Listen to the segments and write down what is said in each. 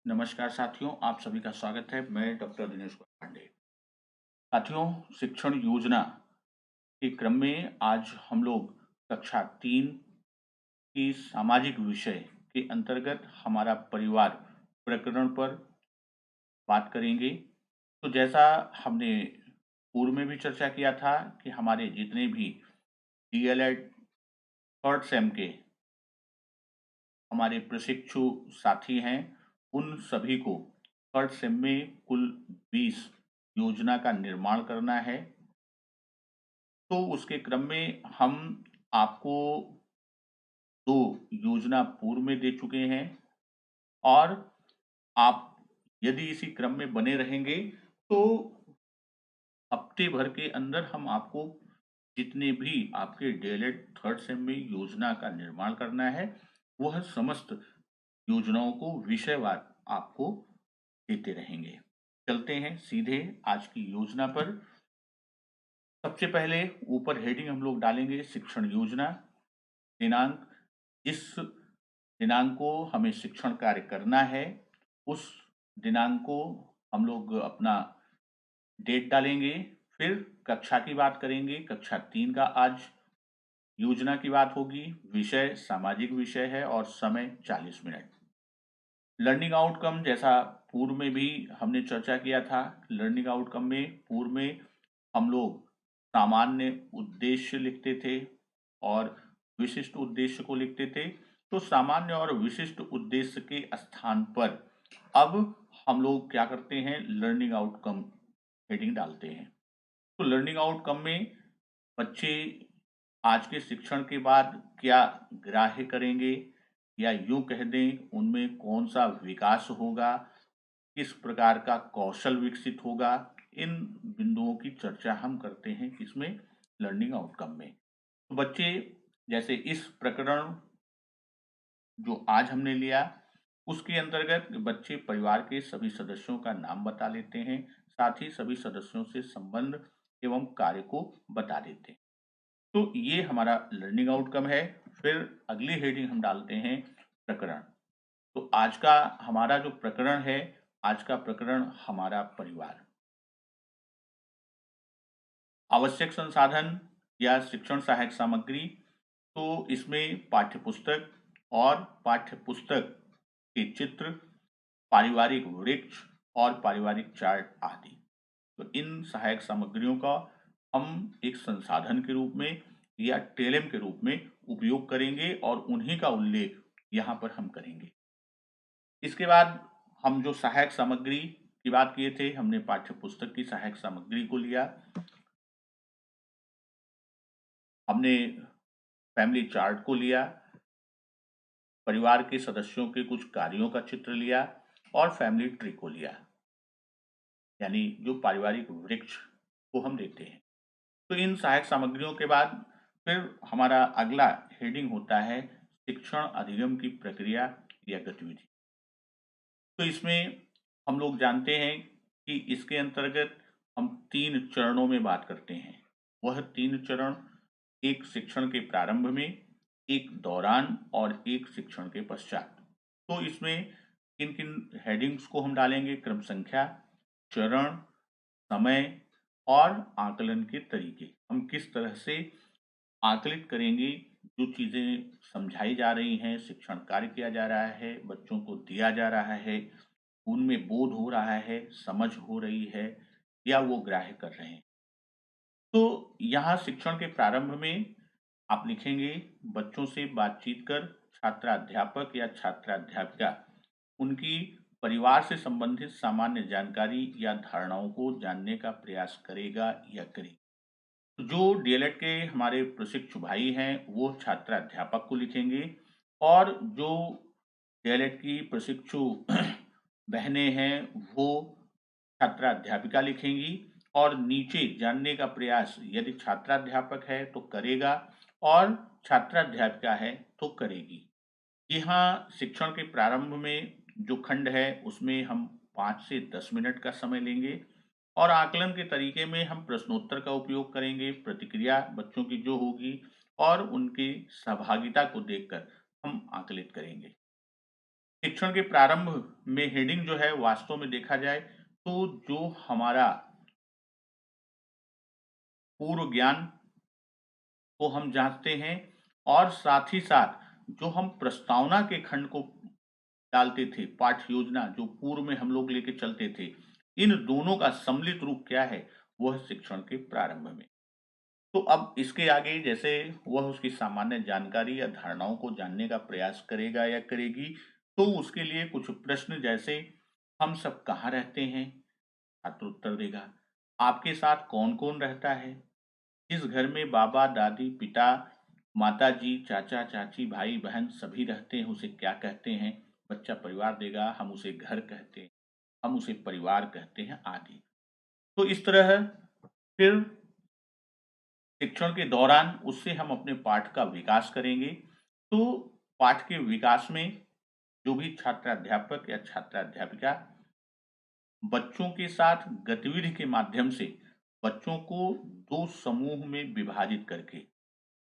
नमस्कार साथियों, आप सभी का स्वागत है। मैं डॉक्टर दिनेश पांडे। साथियों, शिक्षण योजना के क्रम में आज हम लोग कक्षा 3 की सामाजिक विषय के अंतर्गत हमारा परिवार प्रकरण पर बात करेंगे। तो जैसा हमने पूर्व में भी चर्चा किया था कि हमारे जितने भी डीएलएड थर्ड सेम के हमारे प्रशिक्षु साथी हैं, उन सभी को थर्ड सेम में कुल 20 योजना का निर्माण करना है। तो उसके क्रम में हम आपको 2 योजना पूर्व में दे चुके हैं और आप यदि इसी क्रम में बने रहेंगे तो हफ्ते भर के अंदर हम आपको जितने भी आपके डीएलएड थर्ड सेम में योजना का निर्माण करना है, वह समस्त योजनाओं को विषयवार आपको देते रहेंगे। चलते हैं सीधे आज की योजना पर। सबसे पहले ऊपर हेडिंग हम लोग डालेंगे शिक्षण योजना। दिनांक, इस दिनांक को हमें शिक्षण कार्य करना है। उस दिनांक को हम लोग अपना डेट डालेंगे। फिर कक्षा की बात करेंगे। कक्षा 3 का आज योजना की बात होगी। विषय सामाजिक विषय है और समय 40 मिनट। लर्निंग आउटकम, जैसा पूर्व में भी हमने चर्चा किया था, लर्निंग आउटकम में पूर्व में हम लोग सामान्य उद्देश्य लिखते थे और विशिष्ट उद्देश्य को लिखते थे। तो सामान्य और विशिष्ट उद्देश्य के स्थान पर अब हम लोग क्या करते हैं, लर्निंग आउटकम हेडिंग डालते हैं। तो लर्निंग आउटकम में बच्चे आज के शिक्षण के बाद क्या ग्राह्य करेंगे, या यूं कह दें उनमें कौन सा विकास होगा, किस प्रकार का कौशल विकसित होगा, इन बिंदुओं की चर्चा हम करते हैं किसमें, लर्निंग आउटकम में। तो बच्चे जैसे इस प्रकरण जो आज हमने लिया, उसके अंतर्गत बच्चे परिवार के सभी सदस्यों का नाम बता लेते हैं, साथ ही सभी सदस्यों से संबंध एवं कार्य को बता देते हैं। तो ये हमारा लर्निंग आउटकम है। फिर अगली हेडिंग हम डालते हैं प्रकरण। तो आज का हमारा जो प्रकरण है, आज का प्रकरण हमारा परिवार। आवश्यक संसाधन या शिक्षण सहायक सामग्री, तो इसमें पाठ्यपुस्तक और पाठ्यपुस्तक के चित्र, पारिवारिक वृक्ष और पारिवारिक चार्ट आदि। तो इन सहायक सामग्रियों का हम एक संसाधन के रूप में या टेलम के रूप में उपयोग करेंगे और उन्हीं का उल्लेख यहाँ पर हम करेंगे। इसके बाद हम जो सहायक सामग्री की बात किए थे, हमने पाठ्यपुस्तक की सहायक सामग्री को लिया, हमने फैमिली चार्ट को लिया, परिवार के सदस्यों के कुछ कार्यों का चित्र लिया और फैमिली ट्री को लिया, यानी जो पारिवारिक वृक्ष को हम देते हैं। तो इन सहायक सामग्रियों के बाद फिर हमारा अगला हेडिंग होता है शिक्षण अधिगम की प्रक्रिया या गतिविधि। तो इसमें हम लोग जानते हैं कि इसके अंतर्गत हम 3 चरणों में बात करते हैं। वह 3 चरण, एक शिक्षण के प्रारंभ में, एक दौरान और एक शिक्षण के पश्चात। तो इसमें किन किन हेडिंग्स को हम डालेंगे, क्रम संख्या, चरण, समय और आकलन के तरीके। हम किस तरह से आकलित करेंगे, जो चीज़ें समझाई जा रही हैं, शिक्षण कार्य किया जा रहा है, बच्चों को दिया जा रहा है, उनमें बोध हो रहा है, समझ हो रही है या वो ग्राह्य कर रहे हैं। तो यहाँ शिक्षण के प्रारंभ में आप लिखेंगे, बच्चों से बातचीत कर छात्राध्यापक या छात्राध्यापिका उनकी परिवार से संबंधित सामान्य जानकारी या धारणाओं को जानने का प्रयास करेगा या करेगी। तो जो डीएलएड के हमारे प्रशिक्षु भाई हैं, वो छात्राध्यापक को लिखेंगे और जो डीएलएड की प्रशिक्षु बहनें हैं, वो छात्राध्यापिका लिखेंगी और नीचे जानने का प्रयास यदि छात्राध्यापक है तो करेगा और छात्राध्यापिका है तो करेगी। यहाँ शिक्षण के प्रारंभ में जो खंड है उसमें हम 5 से 10 मिनट का समय लेंगे और आकलन के तरीके में हम प्रश्नोत्तर का उपयोग करेंगे। प्रतिक्रिया बच्चों की जो होगी और उनकी सहभागिता को देखकर हम आकलित करेंगे। शिक्षण के प्रारंभ में हेडिंग जो है वास्तव में देखा जाए तो जो हमारा पूर्व ज्ञान को हम जांचते हैं और साथ ही साथ जो हम प्रस्तावना के खंड को डालते थे, पाठ्य योजना जो पूर्व में हम लोग लेके चलते थे, इन दोनों का सम्मिलित रूप क्या है, वह शिक्षण के प्रारंभ में। तो अब इसके आगे जैसे वह उसकी सामान्य जानकारी या धारणाओं को जानने का प्रयास करेगा या करेगी, तो उसके लिए कुछ प्रश्न जैसे हम सब कहाँ रहते हैं? छात्र उत्तर देगा। आपके साथ कौन-कौन रहता है? जिस घर में बाबा, दादी, पिता, माताजी, चाचा, चाची, भाई, बहन सभी रहते हैं उसे क्या कहते हैं? बच्चा परिवार देगा, हम उसे घर कहते हैं, हम उसे परिवार कहते हैं आदि। तो इस तरह फिर शिक्षण के दौरान उससे हम अपने पाठ का विकास करेंगे। तो पाठ के विकास में जो भी छात्र अध्यापक या छात्र अध्यापिका बच्चों के साथ गतिविधि के माध्यम से बच्चों को 2 समूह में विभाजित करके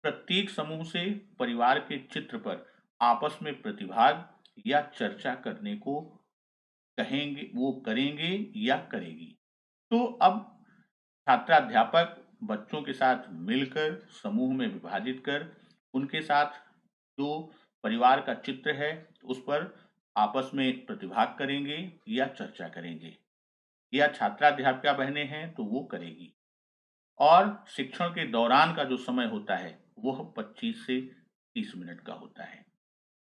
प्रत्येक समूह से परिवार के चित्र पर आपस में प्रतिभाग या चर्चा करने को कहेंगे, वो करेंगे या करेगी। तो अब छात्राध्यापक बच्चों के साथ मिलकर समूह में विभाजित कर उनके साथ जो परिवार का चित्र है उस पर आपस में प्रतिभाग करेंगे या चर्चा करेंगे, या छात्राध्यापिका बहनें हैं तो वो करेगी। और शिक्षण के दौरान का जो समय होता है वह 25 से 30 मिनट का होता है।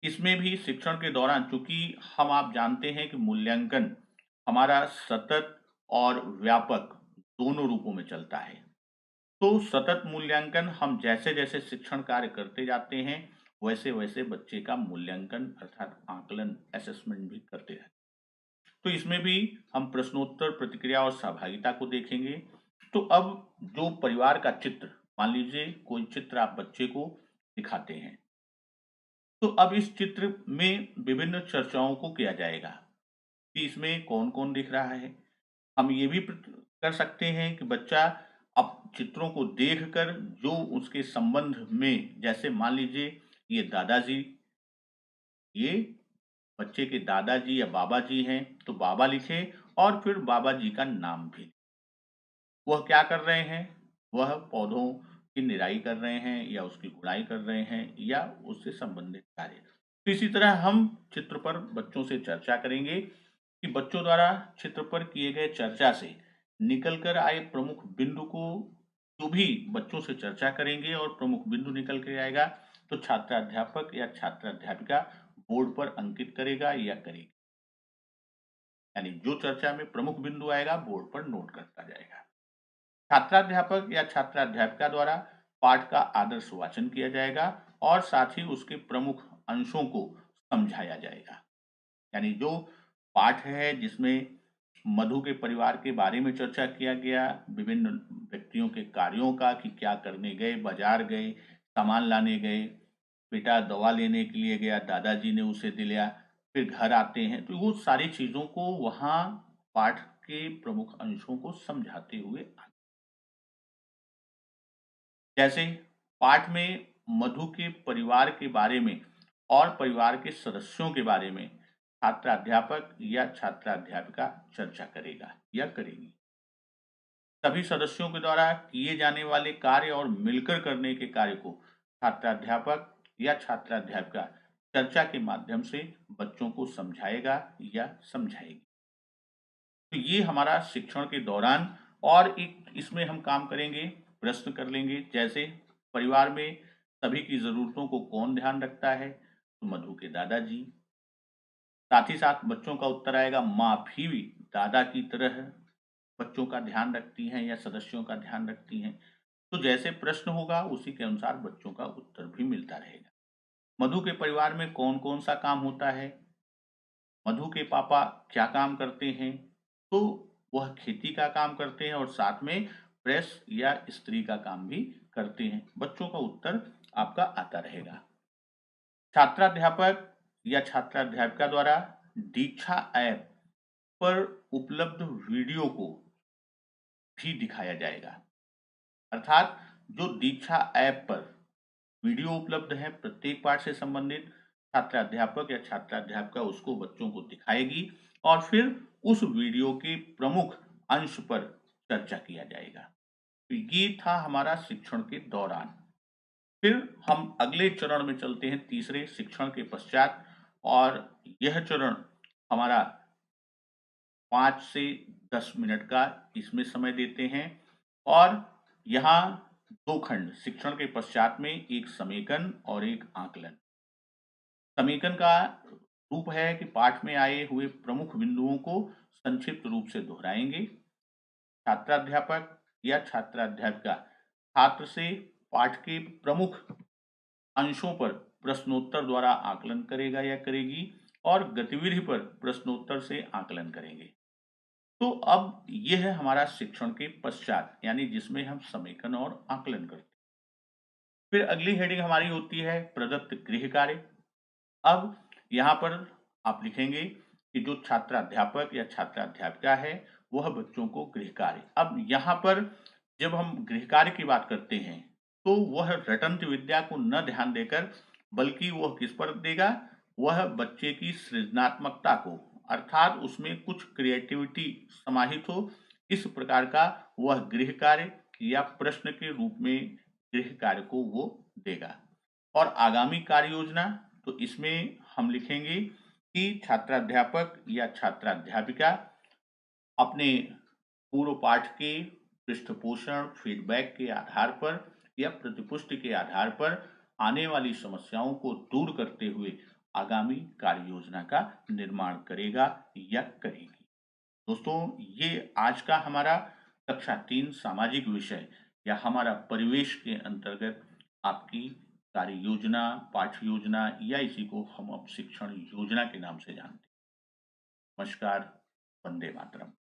इसमें भी शिक्षण के दौरान चूंकि हम आप जानते हैं कि मूल्यांकन हमारा सतत और व्यापक दोनों रूपों में चलता है। तो सतत मूल्यांकन हम जैसे-जैसे शिक्षण कार्य करते जाते हैं, वैसे-वैसे बच्चे का मूल्यांकन अर्थात आकलन असेसमेंट भी करते हैं। तो इसमें भी हम प्रश्नोत्तर, प्रतिक्रिया और सहभागिता को देखेंगे। तो अब जो परिवार का चित्र, मान लीजिए कोई चित्र आप बच्चे को दिखाते हैं, तो अब इस चित्र में विभिन्न चर्चाओं को किया जाएगा कि इसमें कौन-कौन दिख रहा है। हम ये भी कर सकते हैं कि बच्चा अब चित्रों को देखकर जो उसके संबंध में, जैसे मान लीजिए ये दादाजी, ये बच्चे के दादाजी या बाबा जी हैं तो बाबा लिखे और फिर बाबा जी का नाम भी। वह क्या कर रहे हैं? वह पौधों की निराई कर रहे हैं या उसकी गुड़ाई कर रहे हैं या उससे संबंधित कार्य। तो इसी तरह हम चित्र पर बच्चों से चर्चा करेंगे कि बच्चों द्वारा चित्र पर किए गए चर्चा से निकल कर आए प्रमुख बिंदु को जो भी बच्चों से चर्चा करेंगे और प्रमुख बिंदु निकल के आएगा तो छात्र अध्यापक या छात्र अध्यापिका बोर्ड पर अंकित करेगा या करेगी। यानी जो चर्चा में प्रमुख बिंदु आएगा बोर्ड पर नोट करता जाएगा। छात्राध्यापक या छात्राध्यापिका द्वारा पाठ का आदर्श वाचन किया जाएगा और साथ ही उसके प्रमुख अंशों को समझाया जाएगा। यानी जो पाठ है जिसमें मधु के परिवार के बारे में चर्चा किया गया, विभिन्न व्यक्तियों के कार्यों का कि क्या करने गए, बाजार गए, सामान लाने गए, बेटा दवा लेने के लिए गया, दादाजी ने उसे दिलाया, फिर घर आते हैं, तो वो सारी चीज़ों को वहाँ पाठ के प्रमुख अंशों को समझाते हुए जैसे पाठ में मधु के परिवार के बारे में और परिवार के सदस्यों के बारे में छात्राध्यापक या छात्राध्यापिका चर्चा करेगा या करेगी। सभी सदस्यों के द्वारा किए जाने वाले कार्य और मिलकर करने के कार्य को छात्राध्यापक या छात्राध्यापिका चर्चा के माध्यम से बच्चों को समझाएगा या समझाएगी। तो ये हमारा शिक्षण के दौरान, और एक इसमें हम काम करेंगे, प्रश्न कर लेंगे जैसे परिवार में सभी की ज़रूरतों को कौन ध्यान रखता है? तो मधु के दादाजी। साथ ही साथ बच्चों का उत्तर आएगा माँ भी दादा की तरह बच्चों का ध्यान रखती हैं या सदस्यों का ध्यान रखती हैं। तो जैसे प्रश्न होगा उसी के अनुसार बच्चों का उत्तर भी मिलता रहेगा। मधु के परिवार में कौन-कौन सा काम होता है? मधु के पापा क्या काम करते हैं? तो वह खेती का काम करते हैं और साथ में प्रेस या इस्त्री का काम भी करते हैं। बच्चों का उत्तर आपका आता रहेगा। छात्राध्यापक या छात्राध्यापिका द्वारा दीक्षा ऐप पर उपलब्ध वीडियो को भी दिखाया जाएगा। अर्थात जो दीक्षा ऐप पर वीडियो उपलब्ध है प्रत्येक पाठ से संबंधित, छात्राध्यापक या छात्राध्यापिका उसको बच्चों को दिखाएगी और फिर उस वीडियो के प्रमुख अंश पर चर्चा किया जाएगा। तो ये था हमारा शिक्षण के दौरान। फिर हम अगले चरण में चलते हैं, तीसरे शिक्षण के पश्चात, और यह चरण हमारा 5 से 10 मिनट का इसमें समय देते हैं। और यहाँ 2 खंड शिक्षण के पश्चात में, एक समेकन और एक आकलन। समेकन का रूप है कि पाठ में आए हुए प्रमुख बिंदुओं को संक्षिप्त रूप से दोहराएंगे। छात्राध्यापक या छात्राध्यापिका छात्र से पाठ के प्रमुख अंशों पर प्रश्नोत्तर द्वारा आकलन करेगा या करेगी, और गतिविधि पर प्रश्नोत्तर से आकलन करेंगे। तो अब यह है हमारा शिक्षण के पश्चात, यानी जिसमें हम समेकन और आकलन करते हैं। फिर अगली हेडिंग हमारी होती है प्रदत्त गृह कार्य। अब यहाँ पर आप लिखेंगे कि जो छात्राध्यापक या छात्राध्यापिका है वह बच्चों को गृह कार्य। अब यहाँ पर जब हम गृह कार्य की बात करते हैं तो वह रटंत विद्या को न ध्यान देकर, बल्कि वह किस पर देगा, वह बच्चे की सृजनात्मकता को, अर्थात उसमें कुछ क्रिएटिविटी समाहित हो, इस प्रकार का वह गृह कार्य या प्रश्न के रूप में गृह कार्य को वो देगा। और आगामी कार्य योजना, तो इसमें हम लिखेंगे कि छात्राध्यापक या छात्राध्यापिका अपने पूर्व पाठ के पृष्ठपोषण, फीडबैक के आधार पर या प्रतिपुष्टि के आधार पर आने वाली समस्याओं को दूर करते हुए आगामी कार्य योजना का निर्माण करेगा या करेगी। दोस्तों, ये आज का हमारा कक्षा 3 सामाजिक विषय या हमारा परिवेश के अंतर्गत आपकी कार्य योजना, पाठ्य योजना, या इसी को हम अब शिक्षण योजना के नाम से जानते हैं। नमस्कार, वंदे मातरम।